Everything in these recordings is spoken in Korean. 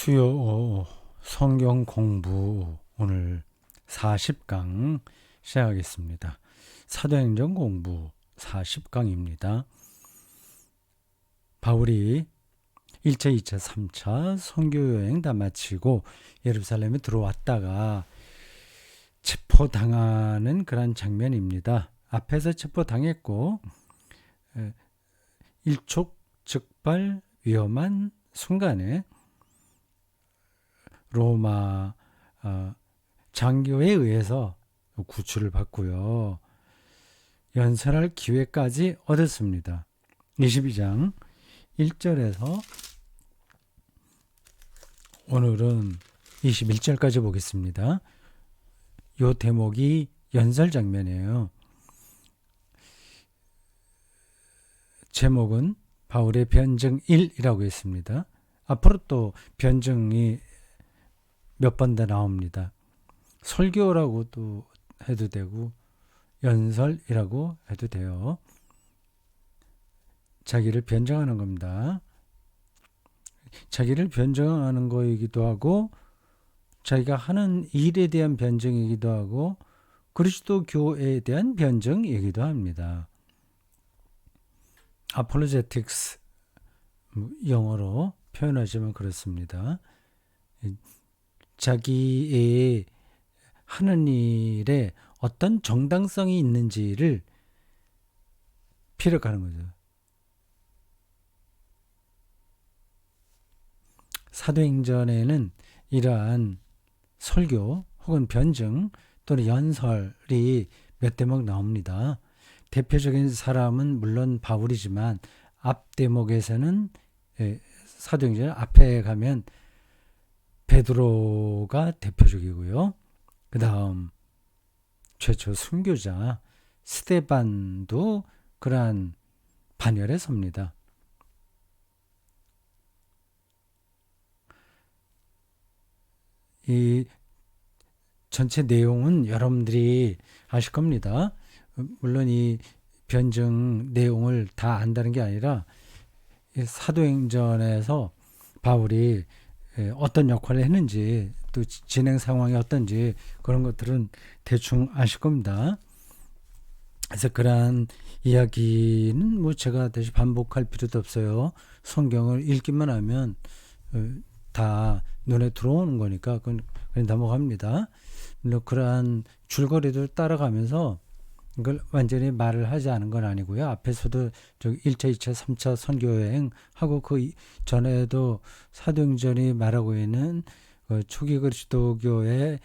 수요 성경 공부 오늘 40강 시작하겠습니다. 사도행전 공부 40강입니다. 바울이 1차, 2차, 3차 선교여행 다 마치고 예루살렘에 들어왔다가 체포당하는 그런 장면입니다. 앞에서 체포당했고 일촉즉발 위험한 순간에 로마 장교에 의해서 구출을 받고요. 연설할 기회까지 얻었습니다. 22장 1절에서 오늘은 21절까지 보겠습니다. 이 대목이 연설 장면이에요. 제목은 바울의 변증 1이라고 했습니다. 앞으로 또 변증이 몇 번 더 나옵니다. 설교라고도 해도 되고 연설이라고 해도 돼요. 자기를 변증하는 겁니다. 자기를 변증하는 거이기도 하고 자기가 하는 일에 대한 변증이기도 하고 그리스도교에 대한 변증이기도 합니다. apologetics 영어로 표현하시면 그렇습니다. 자기의 하는 일에 어떤 정당성이 있는지를 피력하는 거죠. 사도행전에는 이러한 설교 혹은 변증 또는 연설이 몇 대목 나옵니다. 대표적인 사람은 물론 바울이지만 앞 대목에서는 사도행전 앞에 가면 베드로가 대표적이고요. 그 다음 최초 순교자 스데반도 그러한 반열에 섭니다. 이 전체 내용은 여러분들이 아실 겁니다. 물론 이 변증 내용을 다 안다는 게 아니라 사도행전에서 바울이 어떤 역할을 했는지 또 진행 상황이 어떤지 그런 것들은 대충 아실 겁니다. 그래서 그러한 이야기는 뭐 제가 다시 반복할 필요도 없어요. 성경을 읽기만 하면 다 눈에 들어오는 거니까 그건 넘어갑니다. 물론 그러한 줄거리를 따라가면서 이걸 완전히 말을 하지 않은 건 아니고요. 앞에서도 1차, 2차, 3차 선교여행 하고 그 전에도 사도행전이 말하고 있는 초기 그리스도교의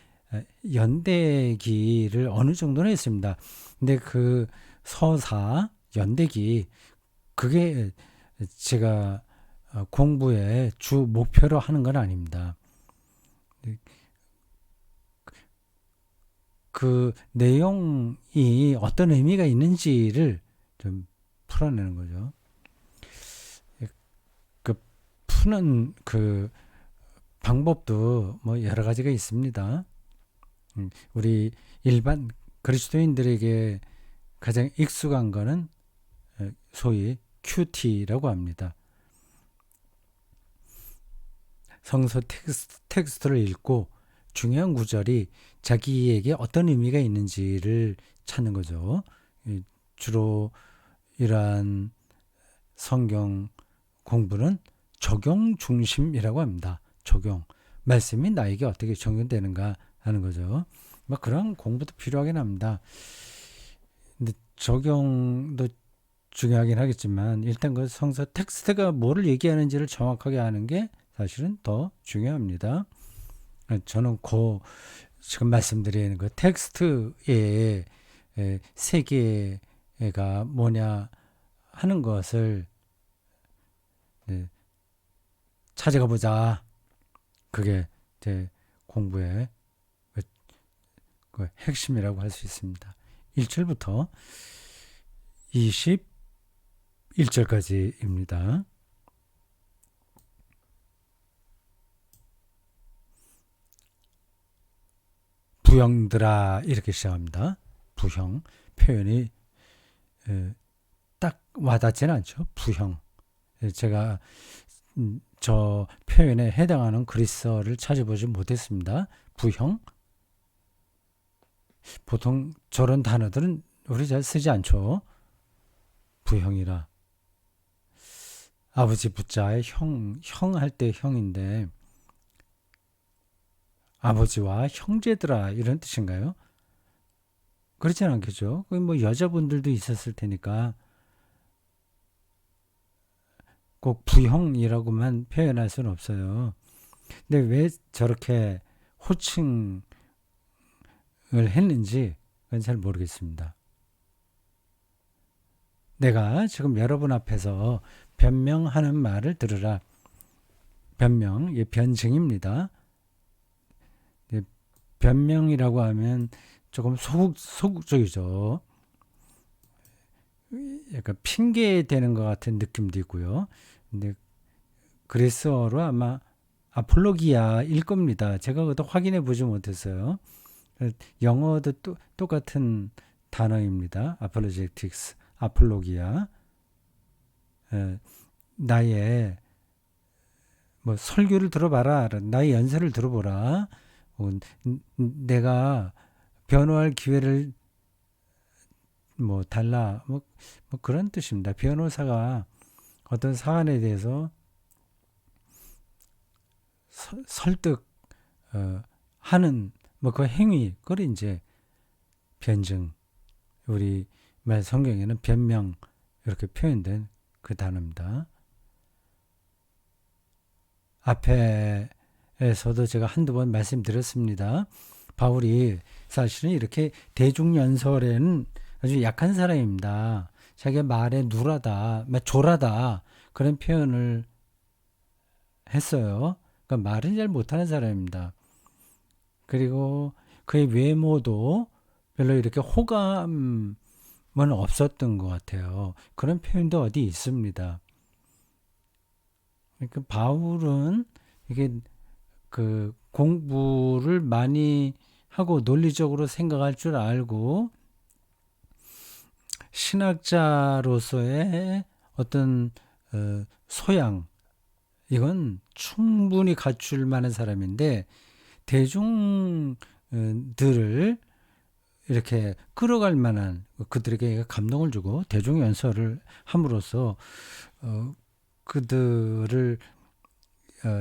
연대기를 어느 정도는 했습니다. 근데 그 서사, 연대기 그게 제가 공부의 주 목표로 하는 건 아닙니다. 그 내용이 어떤 의미가 있는지를 좀 풀어내는 거죠. 그 푸는 그 방법도 뭐 여러 가지가 있습니다. 우리 일반 그리스도인들에게 가장 익숙한 거는 소위 큐티라고 합니다. 성서 텍스트를 읽고 중요한 구절이 자기에게 어떤 의미가 있는지를 찾는 거죠. 주로 이러한 성경 공부는 적용 중심이라고 합니다. 적용. 말씀이 나에게 어떻게 적용되는가 하는 거죠. 뭐 그런 공부도 필요하긴 합니다. 근데 적용도 중요하긴 하겠지만 일단 그 성서 텍스트가 뭐를 얘기하는지를 정확하게 아는 게 사실은 더 중요합니다. 저는 지금 말씀드리는 그 텍스트의 세계가 뭐냐 하는 것을 찾아가 보자. 그게 제 공부의 그 핵심이라고 할 수 있습니다. 1절부터 21절까지입니다. 부형들아 이렇게 시작합니다. 부형 표현이 딱 와닿지는 않죠. 부형. 제가 저 표현에 해당하는 그리스어를 찾아보지 못했습니다. 부형? 보통 저런 단어들은 우리 잘 쓰지 않죠. 부형이라. 아버지 부자의 형 할 때 형인데 아버지와 형제들아 이런 뜻인가요? 그렇진 않겠죠. 거기 뭐 여자분들도 있었을 테니까 꼭 부형이라고만 표현할 수는 없어요. 근데 왜 저렇게 호칭을 했는지 그건 잘 모르겠습니다. 내가 지금 여러분 앞에서 변명하는 말을 들으라. 변명, 예, 변증입니다. 예, 변명이라고 하면 조금 소극적이죠. 약간 핑계 대는 것 같은 느낌도 있고요. 근데 그리스어로 아마 아폴로기아일 겁니다. 제가 그것도 확인해 보지 못했어요. 영어도 똑같은 단어입니다. apologetics, 아폴로기아. 나의 뭐 설교를 들어봐라. 나의 연설을 들어보라. 내가 변호할 기회를 뭐 달라. 뭐 그런 뜻입니다. 변호사가 어떤 사안에 대해서 설득 하는 뭐 그 행위, 그걸 이제 변증. 우리 말 성경에는 변명 이렇게 표현된 그 단어입니다. 앞에서도 제가 한두 번 말씀드렸습니다. 바울이 사실은 이렇게 대중연설에는 아주 약한 사람입니다. 자기 말에 누라다, 조라다 그런 표현을 했어요. 그러니까 말은 잘 못하는 사람입니다. 그리고 그의 외모도 별로 이렇게 호감은 없었던 것 같아요. 그런 표현도 어디 있습니다. 그러니까 바울은 이게 그 공부를 많이 하고 논리적으로 생각할 줄 알고 신학자로서의 어떤 소양, 이건 충분히 갖출 만한 사람인데 대중들을 이렇게 끌어갈 만한, 그들에게 감동을 주고 대중연설을 함으로써 그들을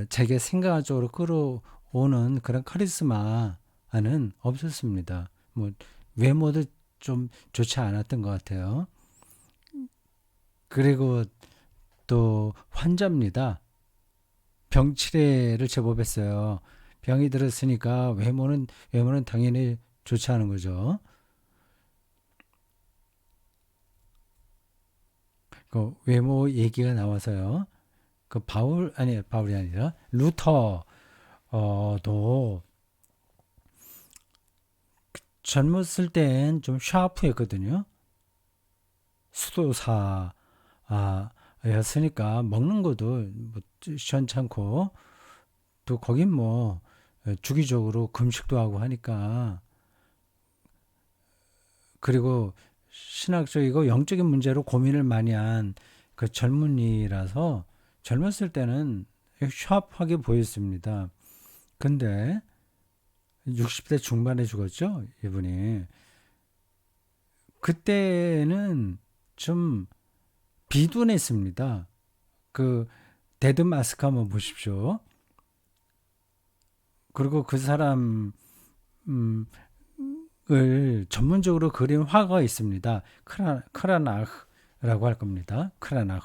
자기의 생각 쪽으로 끌어오는 그런 카리스마는 없었습니다. 뭐 외모도 좀 좋지 않았던 것 같아요. 그리고 또 환자입니다. 병치레를 제법 했어요. 병이 들었으니까 외모는 당연히 좋지 않은 거죠. 그 외모 얘기가 나와서요. 그 바울이 아니라 루터도 젊었을 땐 좀 샤프했거든요. 수도사였으니까 먹는 것도 뭐 시원찮고 또 거긴 뭐 주기적으로 금식도 하고 하니까, 그리고 신학적이고 영적인 문제로 고민을 많이 한 그 젊은이라서 젊었을 때는 샤프하게 보였습니다. 근데 60대 중반에 죽었죠, 이분이. 그때는 좀 비둔했습니다. 그 데드마스크 한번 보십시오. 그리고 그 사람을 전문적으로 그린 화가가 있습니다. 크라나흐라고 할 겁니다. 크라나흐.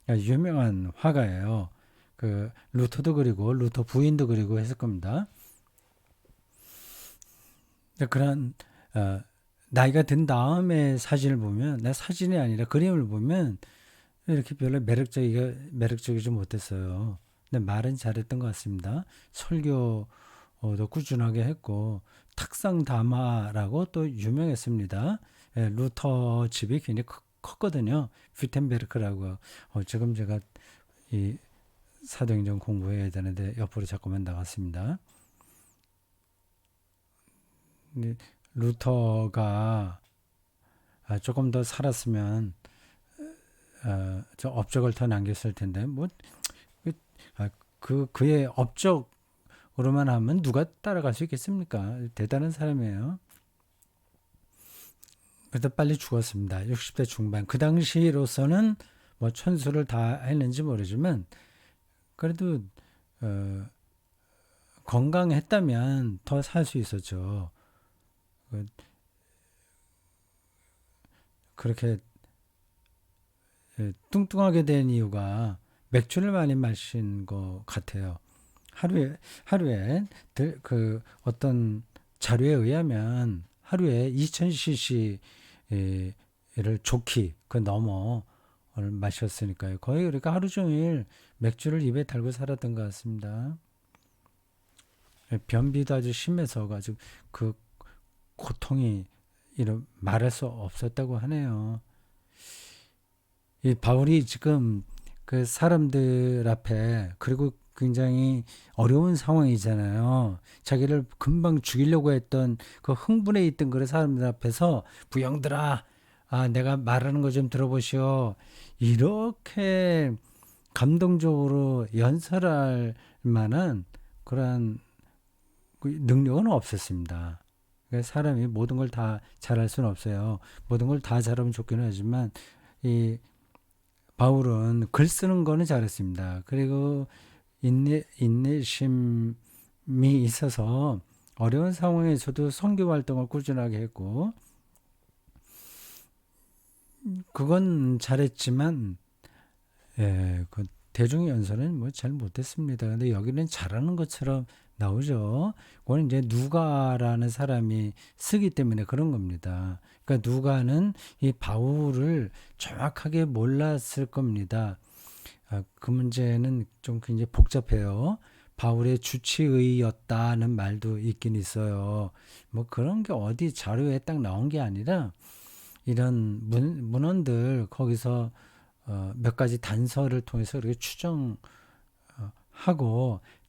유명한 화가예요. 그 루터도 그리고 루터 부인도 그리고 했을 겁니다. 그런 나이가 든 다음에 사진을 보면, 내 사진이 아니라 그림을 보면 이렇게 별로 매력적이지 못했어요. 근데 말은 잘했던 것 같습니다. 설교도 꾸준하게 했고 탁상담화라고 또 유명했습니다. 예, 루터 집이 굉장히 컸거든요. 휘텐베르크라고. 지금 제가 이 사도행전 공부해야 되는데 옆으로 자꾸만 나갔습니다. 루터가 조금 더 살았으면 저 업적을 더 남겼을 텐데, 뭐 그의 업적으로만 하면 누가 따라갈 수 있겠습니까? 대단한 사람이에요. 그래도 빨리 죽었습니다. 60대 중반. 그 당시로서는 뭐 천수를 다 했는지 모르지만 그래도 건강했다면 더 살 수 있었죠. 그렇게 뚱뚱하게 된 이유가 맥주를 많이 마신 것 같아요. 하루에 그 어떤 자료에 의하면 하루에 2000cc를 좋게 그 넘어 마셨으니까요. 거의 그러니까 하루 종일 맥주를 입에 달고 살았던 것 같습니다. 변비도 아주 심해서 가지고 그 고통이 이런 말할 수 없었다고 하네요. 이 바울이 지금 그 사람들 앞에 그리고 굉장히 어려운 상황이잖아요. 자기를 금방 죽이려고 했던 그 흥분해 있던 그런 사람들 앞에서 부형들아, 내가 말하는 거 좀 들어보시오. 이렇게 감동적으로 연설할 만한 그러한 능력은 없었습니다. 그러니까 사람이 모든 걸 다 잘할 수는 없어요. 모든 걸 다 잘하면 좋기는 하지만 이 바울은 글 쓰는 거는 잘했습니다. 그리고 인내심이 있어서 어려운 상황에서도 선교 활동을 꾸준하게 했고 그건 잘했지만 그 대중연설은 뭐 잘 못했습니다. 근데 여기는 잘하는 것처럼 나오죠. 그건 이제 누가라는 사람이 쓰기 때문에 그런 겁니다. 그러니까 누가는 이 바울을 정확하게 몰랐을 겁니다. 그 문제는 좀 굉장히 복잡해요. 바울의 주치의였다는 말도 있긴 있어요. 뭐 그런 게 어디 자료에 딱 나온 게 아니라 이런 문헌들 거기서 몇 가지 단서를 통해서 그렇게 추정하고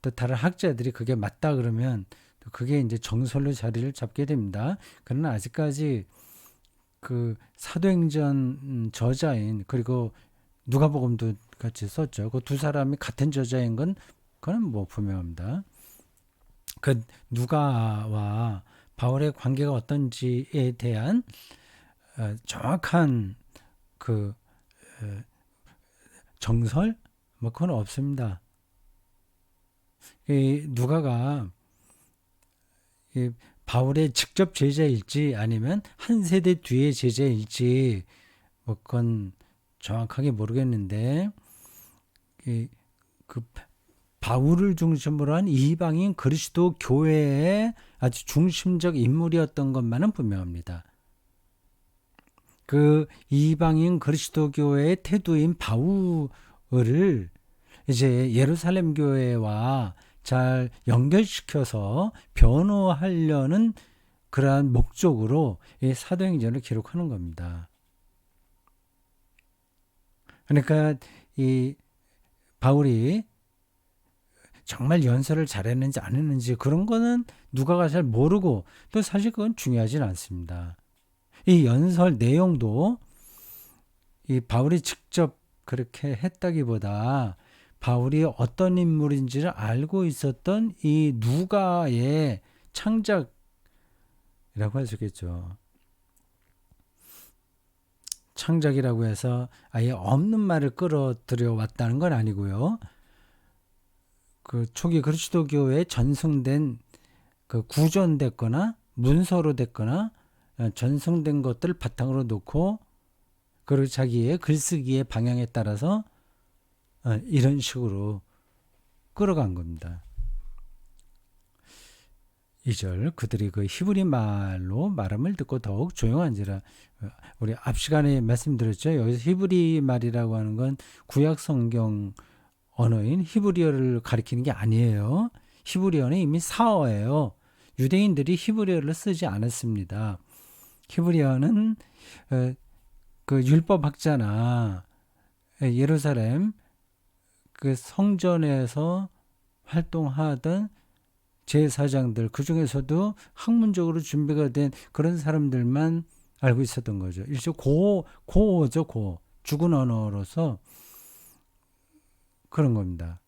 또 다른 학자들이 그게 맞다 그러면 또 그게 이제 정설로 자리를 잡게 됩니다. 그러나 아직까지 그 사도행전 저자인 그리고 누가복음도 같이 썼죠. 그 두 사람이 같은 저자인 건 그건 뭐 분명합니다. 그 누가와 바울의 관계가 어떤지에 대한 정확한 그 정설 뭐 그건 없습니다. 이 누가가 이 바울의 직접 제자일지 아니면 한 세대 뒤의 제자일지 뭐 그건 정확하게 모르겠는데 그 바울을 중심으로 한 이방인 그리스도 교회의 아주 중심적 인물이었던 것만은 분명합니다. 그 이방인 그리스도 교회의 태도인 바울을 이제 예루살렘 교회와 잘 연결시켜서 변호하려는 그러한 목적으로 이 사도행전을 기록하는 겁니다. 그러니까 이 바울이 정말 연설을 잘했는지 안 했는지 그런 거는 누가가 잘 모르고 또 사실 그건 중요하진 않습니다. 이 연설 내용도 이 바울이 직접 그렇게 했다기보다 바울이 어떤 인물인지를 알고 있었던 이 누가의 창작이라고 할 수 있겠죠. 창작이라고 해서 아예 없는 말을 끌어들여 왔다는 건 아니고요. 그 초기 그리스도교에 전승된 그 구전됐거나 문서로 됐거나 전승된 것들을 바탕으로 놓고 그리고 자기의 글쓰기의 방향에 따라서 이런 식으로 끌어간 겁니다. 2절 그들이 그 히브리 말로 말함을 듣고 더욱 조용한지라. 우리 앞 시간에 말씀드렸죠. 여기서 히브리 말이라고 하는 건 구약 성경 언어인 히브리어를 가리키는 게 아니에요. 히브리어는 이미 사어예요. 유대인들이 히브리어를 쓰지 않았습니다. 히브리어는 그 율법학자나 예루살렘 그 성전에서 활동하던 제사장들 그 중에서도 학문적으로 준비가 된 그런 사람들만 알고 있었던 거죠. 일종 고어죠, 고. 죽은 언어로서 그런 겁니다.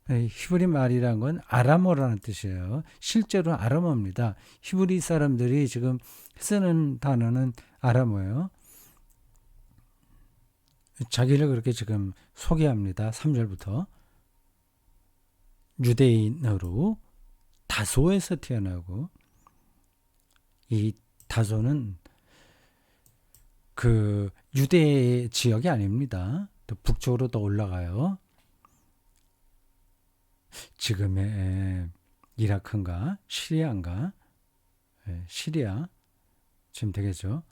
히브리 말이란 건 아람어라는 뜻이에요. 실제로 아람어입니다. 히브리 사람들이 지금 쓰는 단어는 아람어예요. 자기를 그렇게 지금 소개합니다. 3절부터. 유대인으로 다소에서 태어나고, 이 다소는 그 유대 지역이 아닙니다. 또 북쪽으로 더 올라가요. 지금의 이라크인가 시리아인가, 시리아 지금 되겠죠.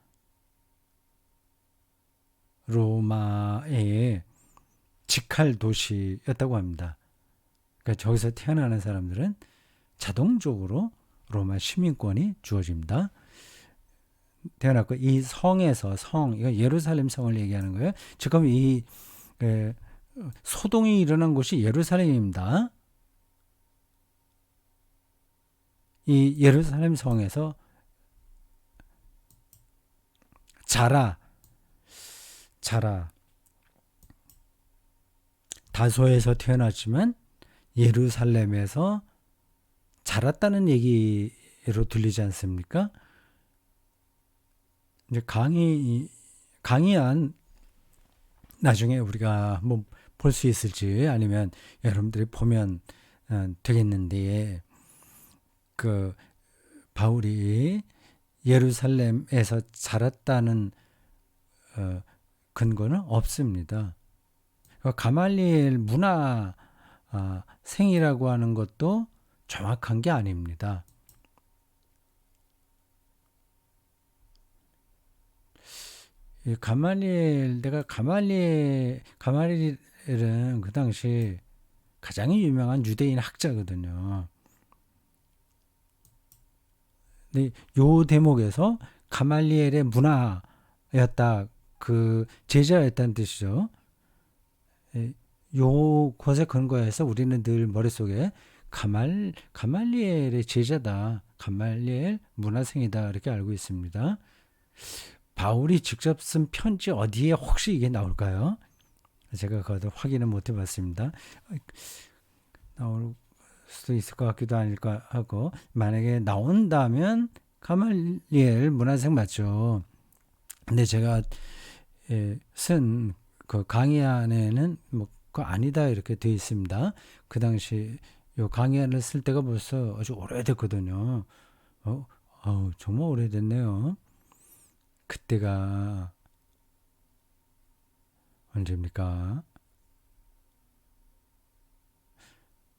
로마의 직할 도시였다고 합니다. 그러니까 저기서 태어나는 사람들은 자동적으로 로마 시민권이 주어집니다. 태어났고, 이 성에서 이거 예루살렘 성을 얘기하는 거예요. 지금 이 소동이 일어난 곳이 예루살렘입니다. 이 예루살렘 성에서 자라 다소에서 태어났지만 예루살렘에서 자랐다는 얘기로 들리지 않습니까? 이제 강의한 나중에 우리가 한번 볼 수 있을지, 아니면 여러분들이 보면 되겠는데, 그 바울이 예루살렘에서 자랐다는 근거는 없습니다. 가말리엘 문화 생이라고 하는 것도 정확한 게 아닙니다. 내가 가말리엘은 그 당시 가장 유명한 유대인 학자거든요. 근데 요 대목에서 가말리엘의 문화였다, 그 제자였다는 뜻이죠. 요 것에 근거해서 우리는 늘 머릿속에 가말리엘의 제자다, 가말리엘 문화생이다, 이렇게 알고 있습니다. 바울이 직접 쓴 편지 어디에 혹시 이게 나올까요? 제가 그것도 확인을 못 해봤습니다. 나올 수도 있을 것 같기도 아닐까 하고, 만약에 나온다면 가말리엘 문화생 맞죠. 근데 제가 쓴 그 강의안에는 뭐 그거 아니다 이렇게 되어 있습니다. 그 당시 요 강의안을 쓸 때가 벌써 아주 오래됐거든요. 정말 오래됐네요. 그때가 언제입니까?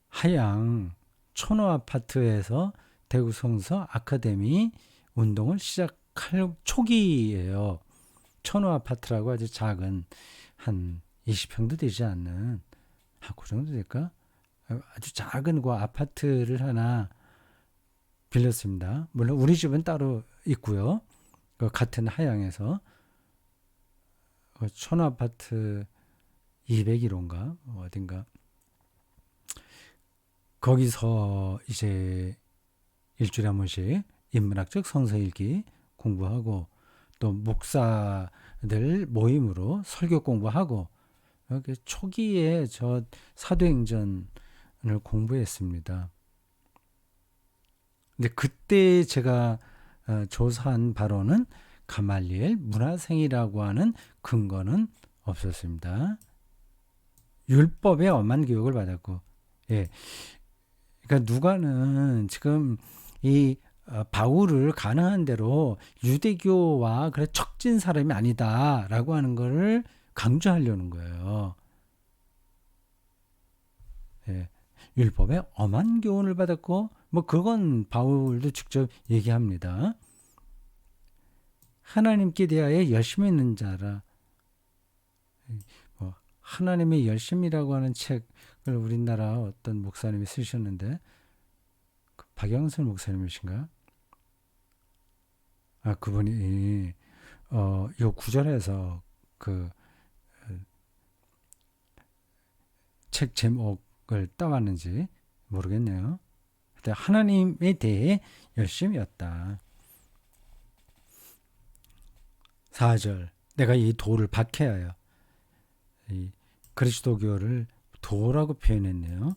하양 촌호 아파트에서 대구 성서 아카데미 운동을 시작할 초기예요. 촌호 아파트라고 아주 작은, 한 20평도 되지 않는, 그 정도 될까? 아주 작은 그 아파트를 하나 빌렸습니다. 물론 우리 집은 따로 있고요. 그 같은 하양에서 촌호 아파트 201호인가 어딘가, 거기서 이제 일주일에 한 번씩 인문학적 성서일기 공부하고, 또 목사들 모임으로 설교 공부하고, 이렇게 초기에 저 사도행전을 공부했습니다. 근데 그때 제가 조사한 바로는 가말리엘 문화생이라고 하는 근거는 없었습니다. 율법의 엄한 교육을 받았고, 그러니까 누가는 지금 이 바울을 가능한 대로 유대교와 그래 척진 사람이 아니다라고 하는 것을 강조하려는 거예요. 율법의 엄한 교훈을 받았고, 뭐 그건 바울도 직접 얘기합니다. 하나님께 대하여 열심히 있는 자라. 하나님의 열심이라고 하는 책을 우리나라 어떤 목사님이 쓰셨는데, 박영선 목사님이신가? 그분이 요 구절에서 그 책 제목을 따왔는지 모르겠네요. 하나님에 대해 열심이었다. 4절, 내가 이 도를 박해하여, 이 그리스도교를 도라고 표현했네요.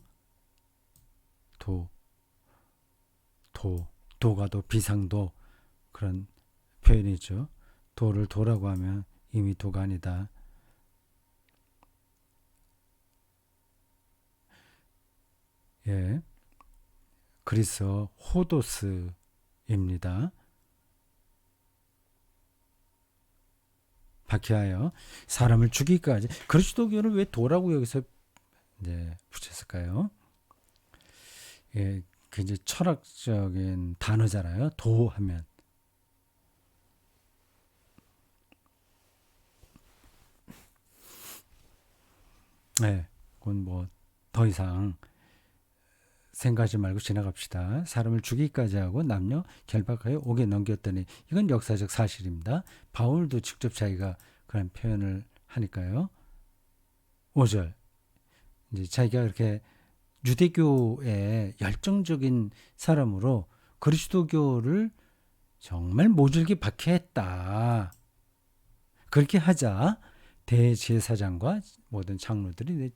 도, 도가 도, 비상도 그런 표현이죠. 도를 도라고 하면 이미 도가 아니다. 예, 그리스어 호도스입니다. 박해하여 사람을 죽이기까지. 그리스도교를 왜 도라고 여기서 이제 붙였을까요? 예, 굉장히 철학적인 단어잖아요. 도 하면. 네, 그건 뭐 더 이상 생각하지 말고 지나갑시다. 사람을 죽이기까지 하고 남녀 결박하여 옥에 넘겼더니, 이건 역사적 사실입니다. 바울도 직접 자기가 그런 표현을 하니까요. 5절, 이제 자기가 이렇게 유대교의 열정적인 사람으로 그리스도교를 정말 모질게 박해했다. 그렇게 하자 대제사장과 모든 장로들이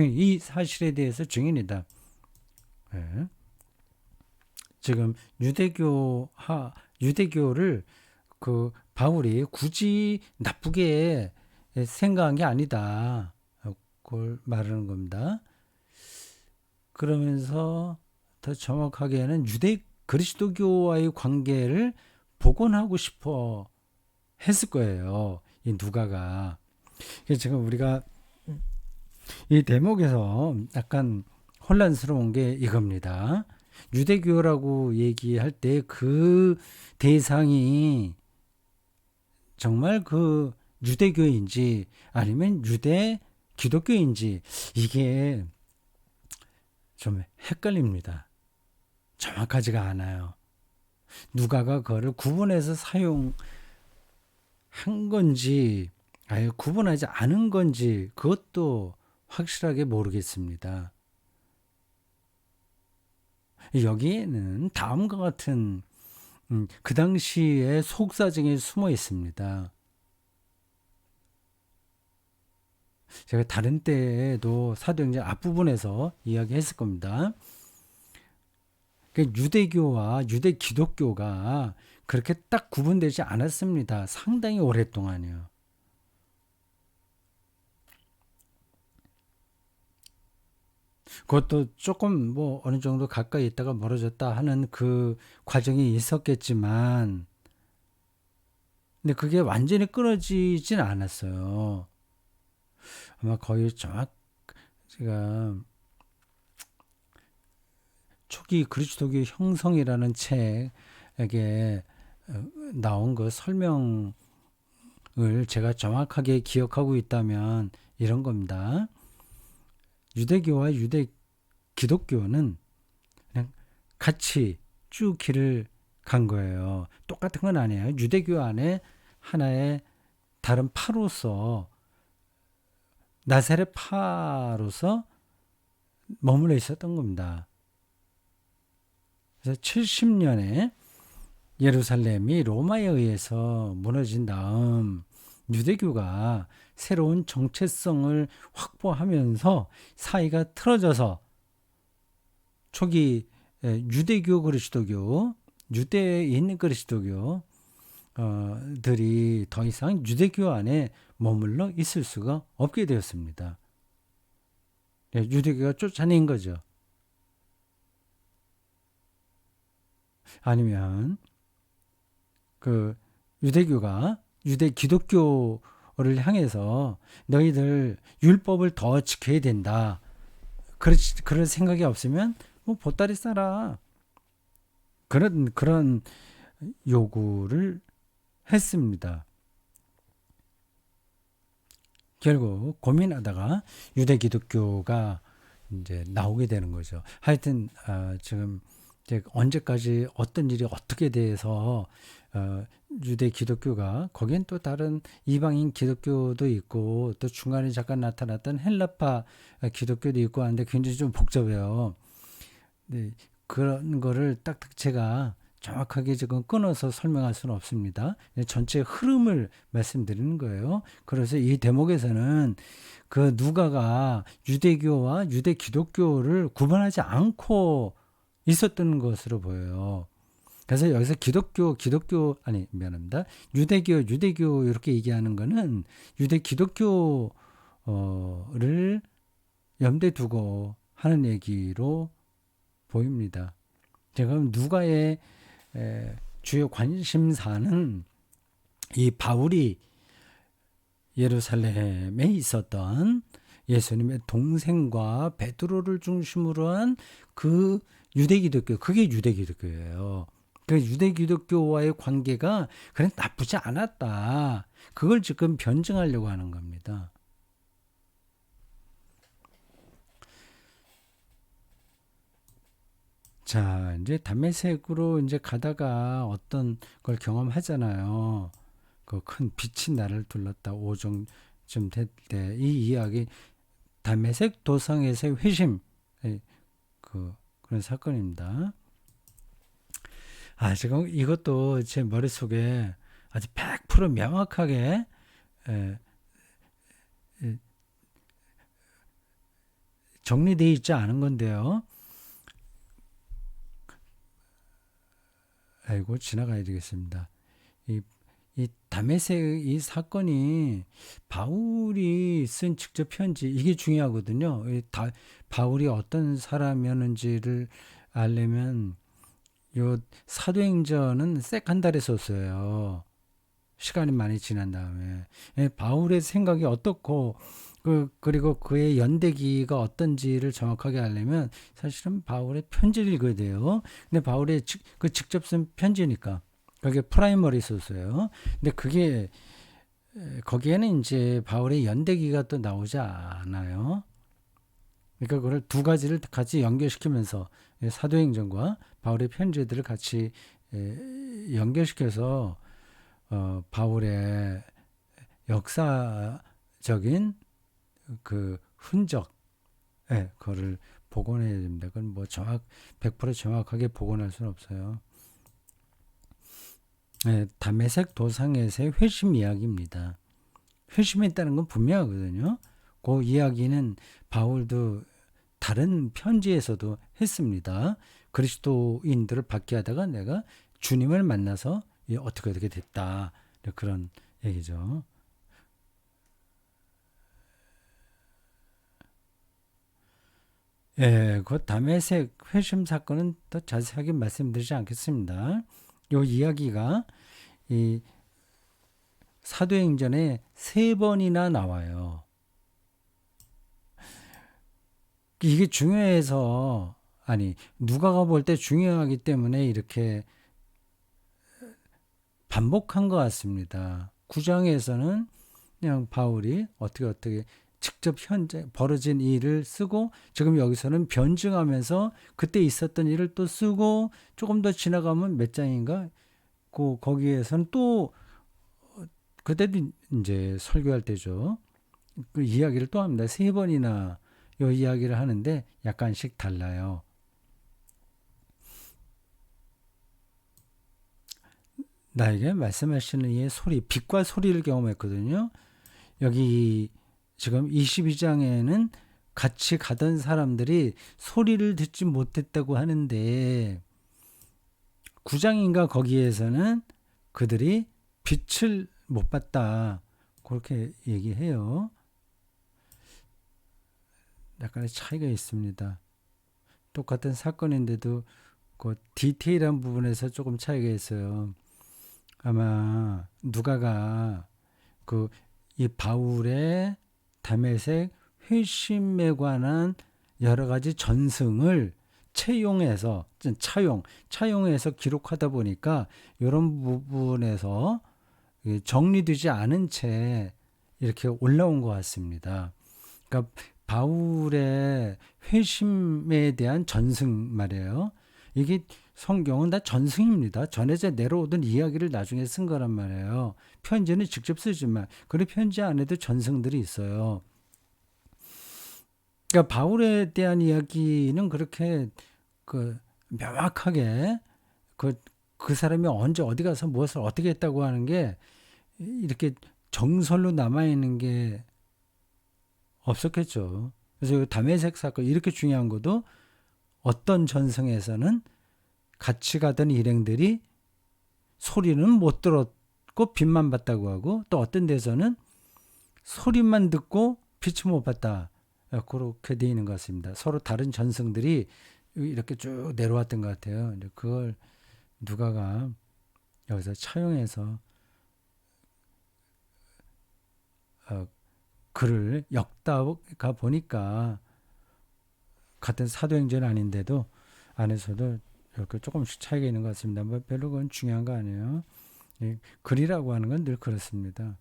이 사실에 대해서 증인이다. 네. 지금 유대교를 그 바울이 굳이 나쁘게 생각한 게 아니다. 그걸 말하는 겁니다. 그러면서 더 정확하게는 그리스도교와의 관계를 복원하고 싶어 했을 거예요. 이 누가가. 지금 우리가 이 대목에서 약간 혼란스러운 게 이겁니다. 유대교라고 얘기할 때 그 대상이 정말 그 유대교인지 아니면 기독교인지 이게 좀 헷갈립니다. 정확하지가 않아요. 누가가 그거를 구분해서 사용한 건지 아예 구분하지 않은 건지 그것도 확실하게 모르겠습니다. 여기에는 다음과 같은 그 당시의 속사정이 숨어 있습니다. 제가 다른 때에도 사도행전 앞부분에서 이야기했을 겁니다. 유대교와 기독교가 그렇게 딱 구분되지 않았습니다. 상당히 오랫동안이요. 그것도 조금 뭐 어느 정도 가까이 있다가 멀어졌다 하는 그 과정이 있었겠지만, 근데 그게 완전히 끊어지진 않았어요. 아마 거의 제가 초기 그리스도교 형성이라는 책에 나온 그 설명을 제가 정확하게 기억하고 있다면 이런 겁니다. 유대교와 기독교는 그냥 같이 쭉 길을 간 거예요. 똑같은 건 아니에요. 유대교 안에 하나의 다른 파로서, 나사렛 파로서 머물러 있었던 겁니다. 그래서 70년에 예루살렘이 로마에 의해서 무너진 다음 유대교가 새로운 정체성을 확보하면서 사이가 틀어져서 초기 유대교 그리스도교, 유대인 그리스도교 들이 더 이상 유대교 안에 머물러 있을 수가 없게 되었습니다. 유대교가 쫓아낸 거죠. 아니면 그 유대교가 기독교를 향해서 너희들 율법을 더 지켜야 된다. 그럴 생각이 없으면 뭐 보따리 싸라. 그런 요구를 했습니다. 결국 고민하다가 유대 기독교가 이제 나오게 되는 거죠. 하여튼 지금 이제 언제까지 어떤 일이 어떻게 돼서 유대 기독교가, 거긴 또 다른 이방인 기독교도 있고 또 중간에 잠깐 나타났던 헬라파 기독교도 있고 하는데 굉장히 좀 복잡해요. 네, 그런 거를 딱딱 제가 정확하게 지금 끊어서 설명할 수는 없습니다. 전체 흐름을 말씀드리는 거예요. 그래서 이 대목에서는 그 누가가 유대교와 유대 기독교를 구분하지 않고 있었던 것으로 보여요. 그래서 여기서 미안합니다. 유대교 이렇게 얘기하는 거는 유대 기독교를 염두에 두고 하는 얘기로 보입니다. 제가 누가의 주요 관심사는 이 바울이 예루살렘에 있었던 예수님의 동생과 베드로를 중심으로 한 그 유대 기독교, 그게 유대 기독교예요. 그 유대 기독교와의 관계가 그래 나쁘지 않았다. 그걸 지금 변증하려고 하는 겁니다. 자, 이제 담메색으로 이제 가다가 어떤 걸 경험하잖아요. 그 큰 빛이 나를 둘렀다. 오정쯤 될 때 이 이야기 담메색 도상에서의 회심 그런 사건입니다. 지금 이것도 제 머릿속에 아주 100% 명확하게 정리되어 있지 않은 건데요. 아이고 지나가야 되겠습니다. 이 다메섹 이 사건이 바울이 쓴 직접 편지 이게 중요하거든요. 바울이 어떤 사람이었는지를 알려면 요 사도행전은 색 한 달에 썼어요. 시간이 많이 지난 다음에 바울의 생각이 어떻고 그리고 그의 연대기가 어떤지를 정확하게 알려면 사실은 바울의 편지를 읽어야 돼요. 근데 바울의 직접 쓴 편지니까 그게 프라이머리 썼어요. 근데 그게 거기에는 이제 바울의 연대기가 또 나오지 않아요. 그러니까 그걸 두 가지를 같이 연결시키면서 사도행전과 바울의 편지들을 같이 연결시켜서 바울의 역사적인 그 흔적, 그거를 복원해야 됩니다. 그건 뭐 100% 정확하게 복원할 수는 없어요. 다메섹 도상에서의 회심 이야기입니다. 회심했다는 건 분명하거든요. 그 이야기는 바울도 다른 편지에서도 했습니다. 그리스도인들을 받게 하다가 내가 주님을 만나서 어떻게 됐다. 그런 얘기죠. 그 다메섹 회심 사건은 더 자세하게 말씀드리지 않겠습니다. 이 이야기가 이 사도행전에 3번이나 나와요. 이게 중요해서 누가가 볼 때 중요하기 때문에 이렇게 반복한 것 같습니다. 9장에서는 그냥 바울이 어떻게 직접 현재 벌어진 일을 쓰고 지금 여기서는 변증하면서 그때 있었던 일을 또 쓰고 조금 더 지나가면 몇 장인가 거기에서는 또 그때도 이제 설교할 때죠. 그 이야기를 또 합니다. 3번이나 이 이야기를 하는데 약간씩 달라요. 나에게 말씀하시는 이의 소리, 빛과 소리를 경험했거든요. 여기 지금 22장에는 같이 가던 사람들이 소리를 듣지 못했다고 하는데 9장인가 거기에서는 그들이 빛을 못 봤다. 그렇게 얘기해요. 약간의 차이가 있습니다. 똑같은 사건인데도 그 디테일한 부분에서 조금 차이가 있어요. 아마 누가가 이 바울의 다메섹 회심에 관한 여러 가지 전승을 차용해서 기록하다 보니까 이런 부분에서 정리되지 않은 채 이렇게 올라온 것 같습니다. 그러니까 바울의 회심에 대한 전승 말이에요. 이게 성경은 다 전승입니다. 전해져 내려오던 이야기를 나중에 쓴 거란 말이에요. 편지는 직접 쓰지만 그 편지 안에도 전승들이 있어요. 그러니까 바울에 대한 이야기는 그렇게 명확하게 그 사람이 언제 어디 가서 무엇을 어떻게 했다고 하는 게 이렇게 정설로 남아있는 게 없었겠죠. 그래서 담에색 사건 이렇게 중요한 것도 어떤 전성에서는 같이 가던 일행들이 소리는 못 들었고 빛만 봤다고 하고, 또 어떤 데서는 소리만 듣고 빛을 못 봤다. 그렇게 되어 있는 것 같습니다. 서로 다른 전승들이 이렇게 쭉 내려왔던 것 같아요. 그걸 누가가 여기서 차용해서 글을 엮다가 보니까 같은 사도행전 아닌데도 안에서도 이렇게 조금씩 차이가 있는 것 같습니다. 뭐 별로 그건 중요한 거 아니에요. 글이라고 하는 건 늘 그렇습니다.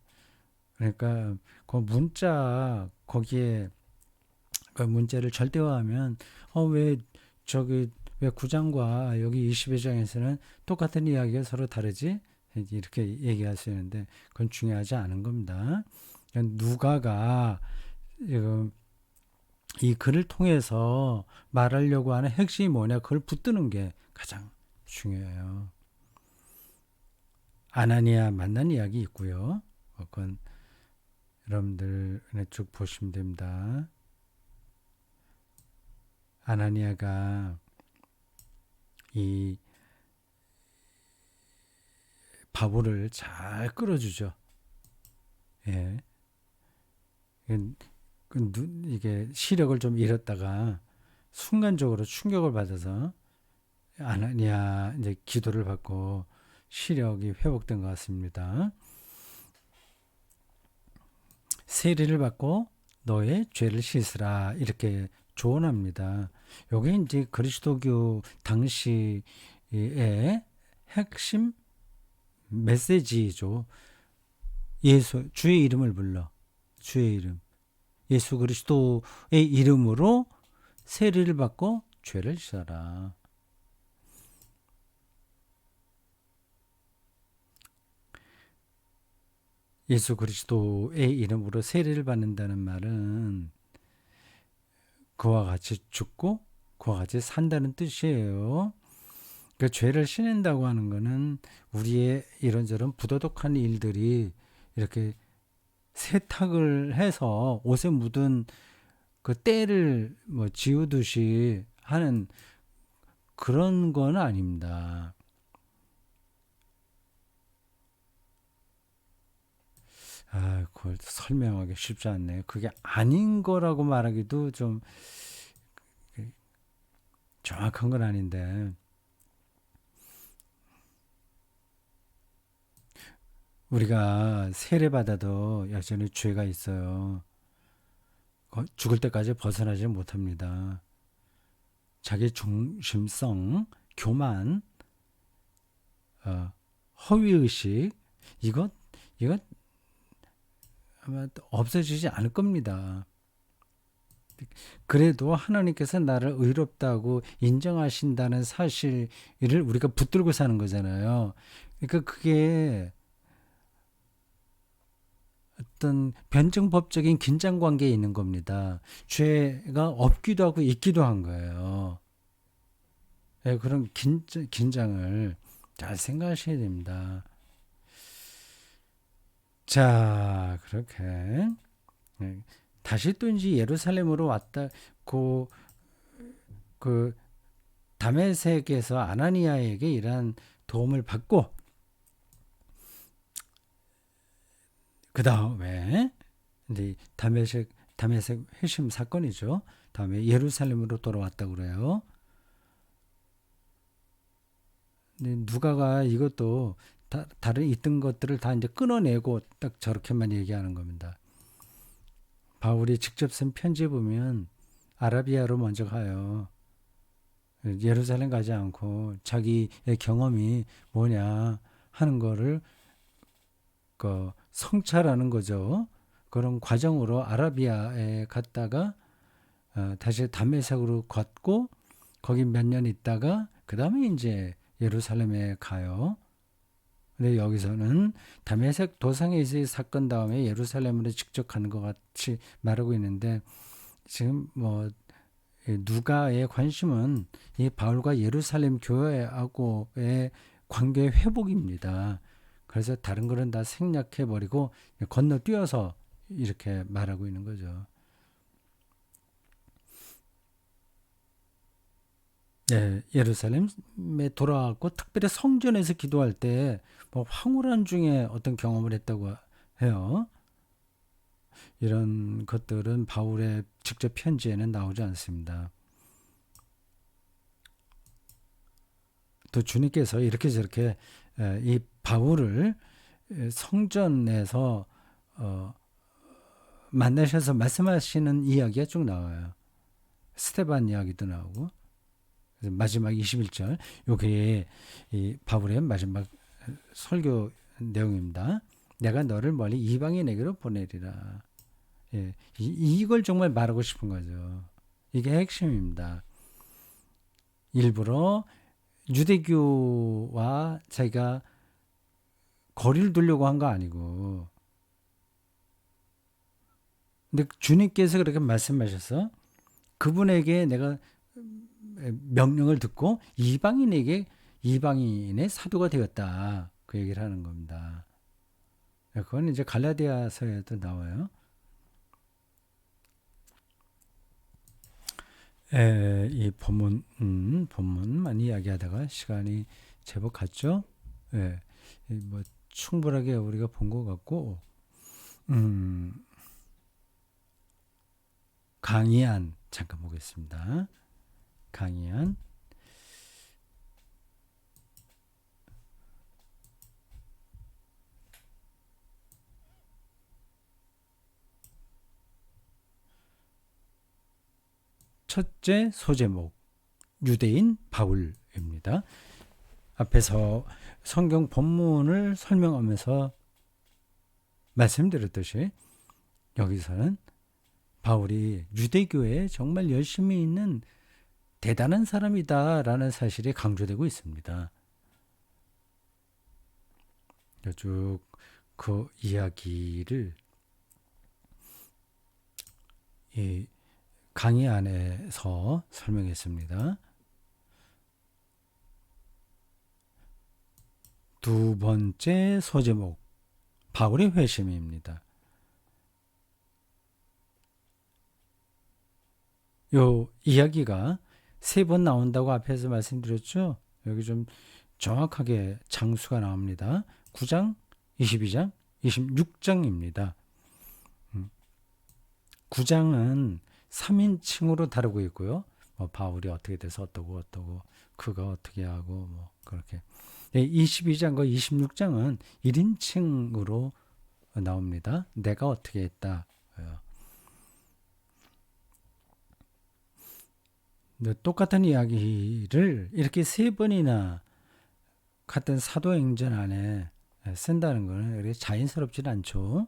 그러니까 그 문자 거기에 그 문자를 절대화하면 왜 저기 왜 9장과 여기 22장에서는 똑같은 이야기가 서로 다르지? 이렇게 얘기할 수 있는데 그건 중요하지 않은 겁니다. 누가가 이 글을 통해서 말하려고 하는 핵심이 뭐냐, 그걸 붙드는 게 가장 중요해요. 아나니아 만난 이야기 있고요. 그건 여러분들 쭉 보시면 됩니다. 아나니아가 이 바울을 잘 끌어주죠. 예. 이게 시력을 좀 잃었다가 순간적으로 충격을 받아서 아나니아 이제 기도를 받고 시력이 회복된 것 같습니다. 세례를 받고 너의 죄를 씻으라 이렇게 조언합니다. 요게 이제 그리스도교 당시의 핵심 메시지죠. 주의 이름을 불러. 주의 이름. 예수 그리스도의 이름으로 세례를 받고 죄를 씻어라. 예수 그리스도의 이름으로 세례를 받는다는 말은 그와 같이 죽고 그와 같이 산다는 뜻이에요. 그 죄를 씻는다고 하는 것은 우리의 이런저런 부도덕한 일들이 이렇게 세탁을 해서 옷에 묻은 그 때를 뭐 지우듯이 하는 그런 건 아닙니다. 그걸 설명하기 쉽지 않네요. 그게 아닌 거라고 말하기도 좀 정확한 건 아닌데, 우리가 세례받아도 여전히 죄가 있어요. 죽을 때까지 벗어나지 못합니다. 자기 중심성, 교만, 허위의식, 이것 아마 없어지지 않을 겁니다. 그래도 하나님께서 나를 의롭다고 인정하신다는 사실을 우리가 붙들고 사는 거잖아요. 그러니까 그게 어떤 변증법적인 긴장관계에 있는 겁니다. 죄가 없기도 하고 있기도 한 거예요. 그런 긴장을 잘 생각하셔야 됩니다. 자, 그렇게 다시 또 이제 예루살렘으로 왔다. 그 다메섹에서 아나니아에게 이러한 도움을 받고, 그 다음에 이제 다메섹 회심 사건이죠. 다음에 예루살렘으로 돌아왔다고 그래요. 누가가 이것도 다른 있던 것들을 다 이제 끊어내고 딱 저렇게만 얘기하는 겁니다. 바울이 직접 쓴 편지 보면 아라비아로 먼저 가요. 예루살렘 가지 않고 자기의 경험이 뭐냐 하는 거를 성찰하는 거죠. 그런 과정으로 아라비아에 갔다가 다시 다메섹으로 걷고 거기 몇 년 있다가 그 다음에 이제 예루살렘에 가요. 근데 여기서는 다메섹 도상에서의 사건 다음에 예루살렘으로 직접 가는 것 같이 말하고 있는데, 지금 뭐 누가의 관심은 이 바울과 예루살렘 교회하고의 관계 회복입니다. 그래서 다른 거는 다 생략해버리고 건너뛰어서 이렇게 말하고 있는 거죠. 네, 예루살렘에 돌아왔고 특별히 성전에서 기도할 때 뭐 황홀한 중에 어떤 경험을 했다고 해요. 이런 것들은 바울의 직접 편지에는 나오지 않습니다. 또 주님께서 이렇게 저렇게 이 바울을 성전에서 만나셔서 말씀하시는 이야기가 쭉 나와요. 스테반 이야기도 나오고 마지막 21절 요게 이 바울의 마지막 설교 내용입니다. 내가 너를 멀리 이방인에게로 보내리라. 예, 이걸 정말 말하고 싶은 거죠. 이게 핵심입니다. 일부러 유대교와 자기가 거리를 두려고 한 거 아니고, 근데 주님께서 그렇게 말씀하셔서 그분에게 내가 명령을 듣고 이방인의 사도가 되었다. 그 얘기를 하는 겁니다. 그건 이제 갈라디아서에도 나와요. 이 본문만 이야기하다가 시간이 제법 갔죠. 뭐 충분하게 우리가 본 것 같고, 강의안 잠깐 보겠습니다. 강의안 첫째 소제목 유대인 바울입니다. 앞에서 성경 본문을 설명하면서 말씀드렸듯이 여기서는 바울이 유대교에 정말 열심히 있는 대단한 사람이다라는 사실이 강조되고 있습니다. 쭉 그 이야기를 이 강의 안에서 설명했습니다. 두 번째 소제목 바울의 회심입니다. 요 이야기가 3번 나온다고 앞에서 말씀드렸죠. 여기 좀 정확하게 장수가 나옵니다. 9장, 22장, 26장입니다. 9장은 3인칭으로 다루고 있고요. 뭐 바울이 어떻게 돼서 어떠고 그가 어떻게 하고 뭐 그렇게. 22장과 26장은 1인칭으로 나옵니다. 내가 어떻게 했다. 똑같은 이야기를 이렇게 3번이나 같은 사도행전 안에 쓴다는 것은 자연스럽지는 않죠.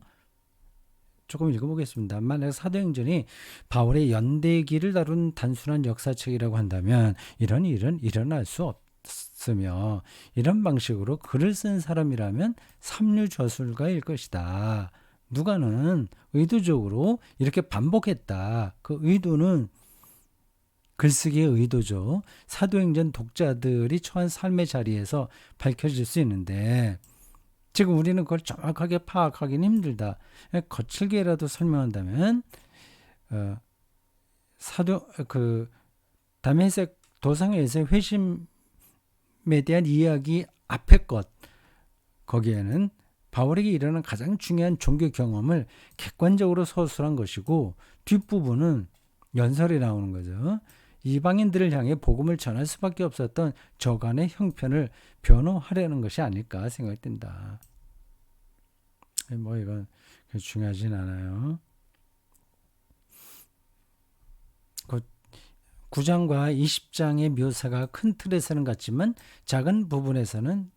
조금 읽어보겠습니다. 만약 사도행전이 바울의 연대기를 다룬 단순한 역사책이라고 한다면 이런 일은 일어날 수 없으며 이런 방식으로 글을 쓴 사람이라면 삼류저술가일 것이다. 누가는 의도적으로 이렇게 반복했다. 그 의도는 글쓰기의 의도죠. 사도행전 독자들이 처한 삶의 자리에서 밝혀질 수 있는데 지금 우리는 그걸 정확하게 파악하기는 힘들다. 거칠게라도 설명한다면 다메섹 도상에서의 회심에 대한 이야기 앞의 것 거기에는 바울에게 일어난 가장 중요한 종교 경험을 객관적으로 서술한 것이고 뒷부분은 연설이 나오는 거죠. 이방인들을 향해 복음을 전할 수밖에 없었던 저간의 형편을 변호하려는 것이 아닐까 생각이 든다. 뭐 이건 중요하진 않아요. 9장과 20장의 묘사가 큰 틀에서는 같지만 작은 부분에서는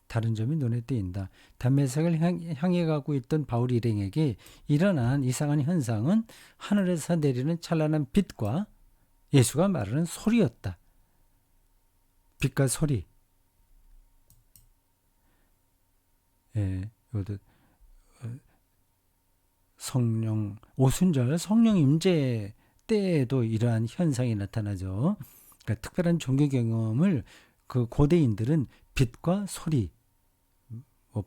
다른 점이 눈에 띄인다. 담메색을 향해 가고 있던 바울 일행에게 일어난 이상한 현상은 하늘에서 내리는 찬란한 빛과 예수가 말하는 소리였다. 빛과 소리. 성령 오순절 성령 임재 때에도 이러한 현상이 나타나죠. 그러니까 특별한 종교 경험을 그 고대인들은 빛과 소리, 뭐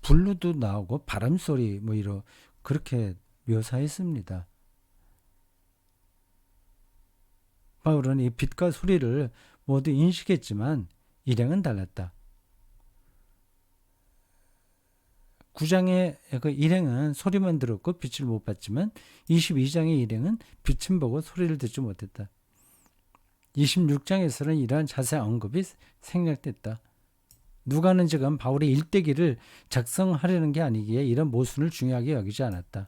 불로도 나오고 바람 소리 뭐 이런 그렇게 묘사했습니다. 바울은 이 빛과 소리를 모두 인식했지만 일행은 달랐다. 9장의 그 일행은 소리만 들었고 빛을 못 봤지만 22장의 일행은 빛은 보고 소리를 듣지 못했다. 26장에서는 이러한 자세한 언급이 생략됐다. 누가는 지금 바울의 일대기를 작성하려는 게 아니기에 이런 모순을 중요하게 여기지 않았다.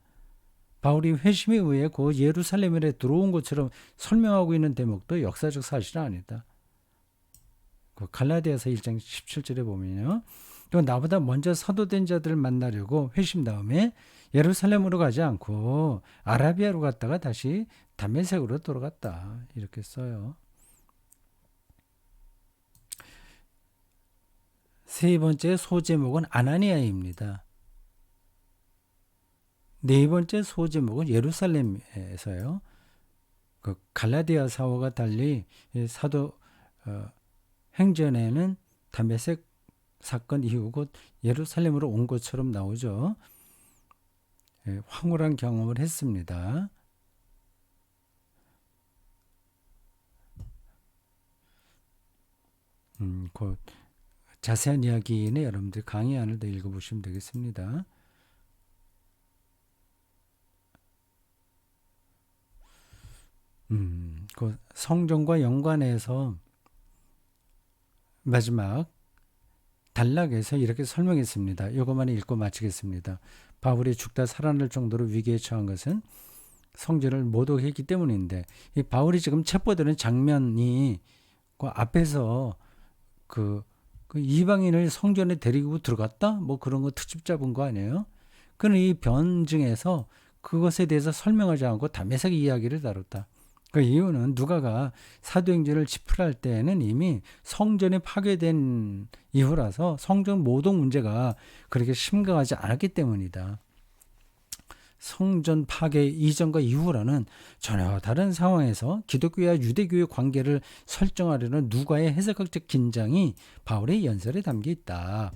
바울이 회심에 의해 그 예루살렘에 들어온 것처럼 설명하고 있는 대목도 역사적 사실은 아니다. 그 갈라디아서 1장 17절에 보면요. 또 나보다 먼저 사도된 자들을 만나려고 회심 다음에 예루살렘으로 가지 않고 아라비아로 갔다가 다시 다메섹으로 돌아갔다. 이렇게 써요. 세 번째 소제목은 아나니아입니다. 네 번째 소제목은 예루살렘에서요. 그 갈라디아 사화가 달리 사도 행전에는 다메섹 사건 이후 곧 예루살렘으로 온 것처럼 나오죠. 황홀한 경험을 했습니다. 그 자세한 이야기는 여러분들 강의 안을 더 읽어보시면 되겠습니다. 그 성전과 연관해서 마지막 단락에서 이렇게 설명했습니다. 이것만 읽고 마치겠습니다. 바울이 죽다 살아날 정도로 위기에 처한 것은 성전을 모독했기 때문인데 이 바울이 지금 체포되는 장면이 그 앞에서 그 이방인을 성전에 데리고 들어갔다? 뭐 그런 거 특집 잡은 거 아니에요? 그는 이 변증에서 그것에 대해서 설명하지 않고 다메섹 이야기를 다뤘다. 그 이유는 누가가 사도행전을 집필할 때에는 이미 성전이 파괴된 이후라서 성전 모독 문제가 그렇게 심각하지 않았기 때문이다. 성전 파괴 이전과 이후라는 전혀 다른 상황에서 기독교와 유대교의 관계를 설정하려는 누가의 해석학적 긴장이 바울의 연설에 담겨 있다.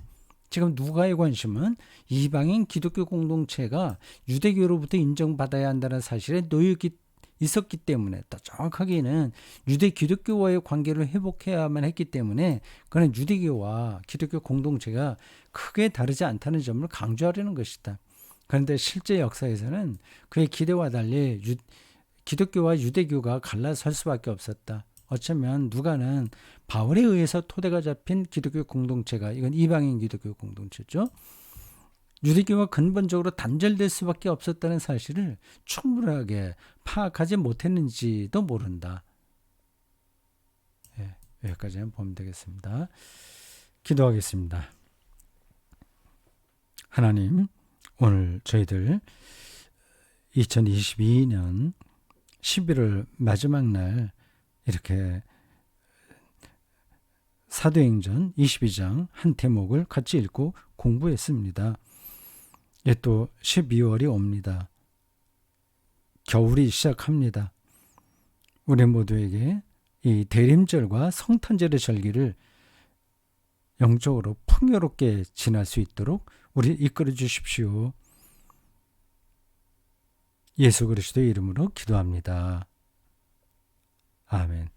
지금 누가의 관심은 이방인 기독교 공동체가 유대교로부터 인정받아야 한다는 사실에 놓여 있었기 때문에 더 정확하게는 유대 기독교와의 관계를 회복해야만 했기 때문에 그는 유대교와 기독교 공동체가 크게 다르지 않다는 점을 강조하려는 것이다. 그런데 실제 역사에서는 그의 기대와 달리 기독교와 유대교가 갈라설 수밖에 없었다. 어쩌면 누가는 바울에 의해서 토대가 잡힌 기독교 공동체가 이건 이방인 기독교 공동체죠. 유대교와 근본적으로 단절될 수밖에 없었다는 사실을 충분하게 파악하지 못했는지도 모른다. 여기까지만 보면 되겠습니다. 기도하겠습니다. 하나님, 오늘 저희들 2022년 11월 마지막 날 이렇게 사도행전 22장 한 대목을 같이 읽고 공부했습니다. 또 12월이 옵니다. 겨울이 시작합니다. 우리 모두에게 이 대림절과 성탄절의 절기를 영적으로 풍요롭게 지날 수 있도록 우리 이끌어 주십시오. 예수 그리스도의 이름으로 기도합니다. 아멘.